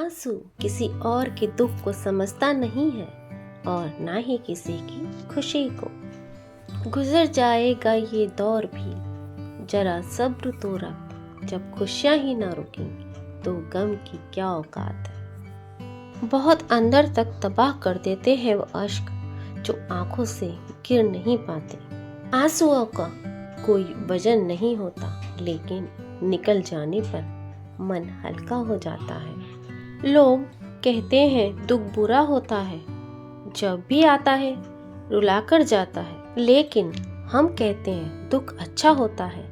आंसू किसी और के दुख को समझता नहीं है और ना ही किसी की खुशी को। गुजर जाएगा ये दौर भी, जरा सब्र तो रख। जब खुशियां ही ना रुकेंगी तो गम की क्या औकात है। बहुत अंदर तक तबाह कर देते हैं वो अश्क जो आंखों से गिर नहीं पाते। आंसुओं का कोई वजन नहीं होता, लेकिन निकल जाने पर मन हल्का हो जाता है। लोग कहते हैं दुख बुरा होता है, जब भी आता है रुलाकर जाता है, लेकिन हम कहते हैं दुख अच्छा होता है,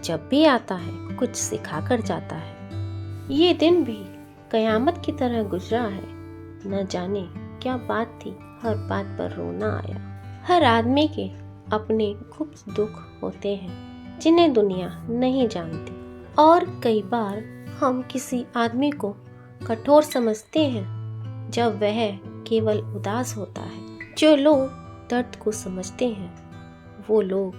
जब भी आता है कुछ सिखाकर जाता है। ये दिन भी कयामत की तरह गुजरा है, न जाने क्या बात थी हर बात पर रोना आया। हर आदमी के अपने गुप्त दुख होते हैं जिन्हें दुनिया नहीं जानती, और कई बार हम किसी आदमी को कठोर समझते हैं जब वह केवल उदास होता है। जो लोग दर्द को समझते हैं वो लोग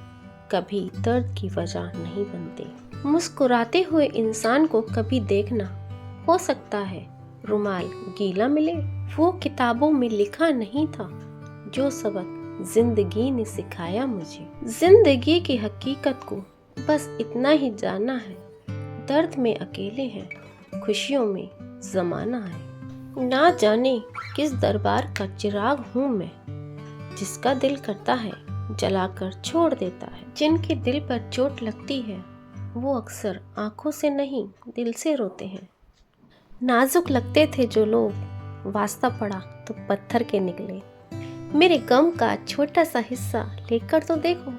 कभी दर्द की वजह नहीं बनते। मुस्कुराते हुए इंसान को कभी देखना, हो सकता है रुमाल गीला मिले। वो किताबों में लिखा नहीं था जो सबक जिंदगी ने सिखाया मुझे। जिंदगी की हकीकत को बस इतना ही जानना है, दर्द में अकेले हैं, खुशियों में जमाना है। ना जाने किस दरबार का चिराग हूँ मैं, जिसका दिल करता है जलाकर छोड़ देता है। जिनके दिल पर चोट लगती है वो अक्सर आंखों से नहीं दिल से रोते हैं। नाजुक लगते थे जो लोग, वास्ता पड़ा तो पत्थर के निकले। मेरे गम का छोटा सा हिस्सा लेकर तो देखो,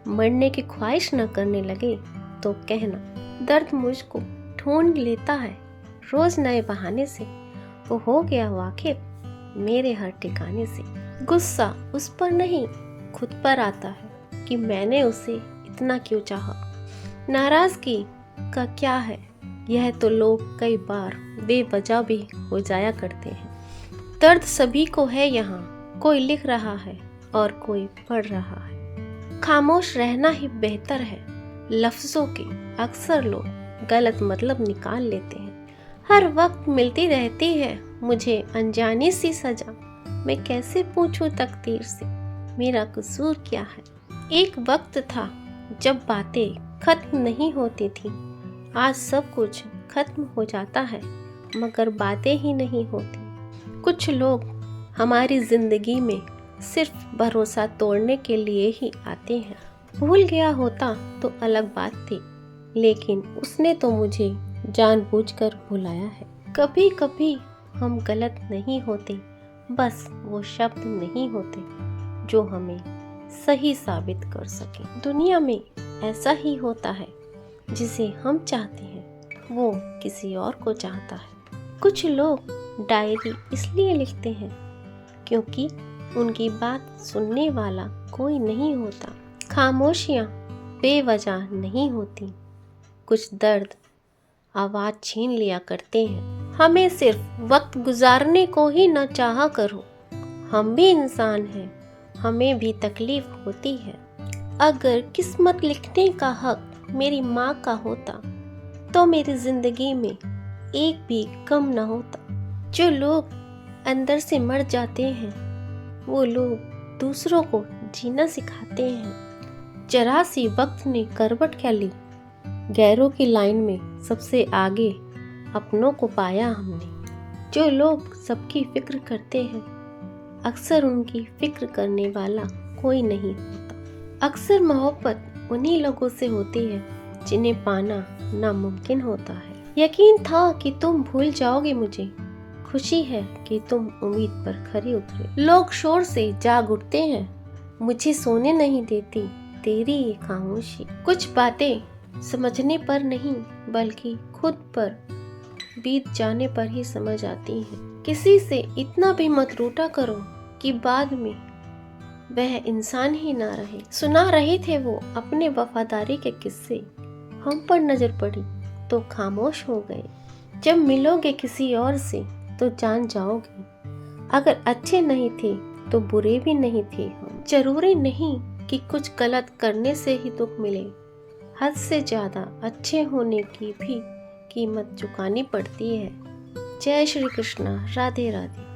मरने की ख्वाहिश न करने लगे तो कहना। दर्द मुझको ढूंढ लेता है रोज नए बहाने से, वो हो गया वाकिफ मेरे हर ठिकाने से। गुस्सा उस पर नहीं खुद पर आता है कि मैंने उसे इतना क्यों चाहा। नाराजगी का क्या है, यह तो लोग कई बार बेवजह भी हो जाया करते हैं। दर्द सभी को है यहाँ, कोई लिख रहा है और कोई पढ़ रहा है। खामोश रहना ही बेहतर है, लफ्जों के अक्सर लोग गलत मतलब निकाल लेते हैं। हर वक्त मिलती रहती है मुझे अनजानी सी सजा, मैं कैसे पूछूं तकदीर से मेरा कसूर क्या है। एक वक्त था जब बातें खत्म नहीं होती थी, आज सब कुछ खत्म हो जाता है मगर बातें ही नहीं होती। कुछ लोग हमारी जिंदगी में सिर्फ भरोसा तोड़ने के लिए ही आते हैं। भूल गया होता तो अलग बात थी, लेकिन उसने तो मुझे जानबूझकर भुलाया है। कभी कभी हम गलत नहीं होते, बस वो शब्द नहीं होते जो हमें सही साबित कर सके। दुनिया में ऐसा ही होता है, जिसे हम चाहते हैं वो किसी और को चाहता है। कुछ लोग डायरी इसलिए लिखते हैं क्योंकि उनकी बात सुनने वाला कोई नहीं होता। खामोशियाँ बेवजह नहीं होती, कुछ दर्द आवाज छीन लिया करते हैं। हमें सिर्फ वक्त गुजारने को ही न चाहा करो, हम भी इंसान हैं, हमें भी तकलीफ होती है। अगर किस्मत लिखने का हक मेरी माँ का होता तो मेरी जिंदगी में एक भी गम न होता। जो लोग अंदर से मर जाते हैं वो लोग दूसरों को जीना सिखाते हैं। जरा सी वक्त ने करवट क्या ली, गैरों की लाइन में सबसे आगे अपनों को पाया हमने। जो लोग सबकी फिक्र करते हैं अक्सर उनकी फिक्र करने वाला कोई नहीं होता। अक्सर मोहब्बत उन्हीं लोगों से होती है जिन्हें पाना नामुमकिन होता है। यकीन था कि तुम भूल जाओगे मुझे, खुशी है कि तुम उम्मीद पर खरे उतरे। लोग शोर से जाग उठते हैं, मुझे सोने नहीं देती तेरी ये खामोशी। कुछ बातें समझने पर नहीं बल्कि खुद पर बीत जाने पर ही समझ आती हैं। किसी से इतना भी मत रूठा करो कि बाद में वह इंसान ही ना रहे। सुना रहे थे वो अपने वफादारी के किस्से, हम पर नजर पड़ी तो खामोश हो गए। जब मिलोगे किसी और से तो जान जाओगे, अगर अच्छे नहीं थे तो बुरे भी नहीं थे हम। जरूरी नहीं कि कुछ गलत करने से ही दुख मिले, हद से ज्यादा अच्छे होने की भी कीमत चुकानी पड़ती है। जय श्री कृष्णा। राधे राधे।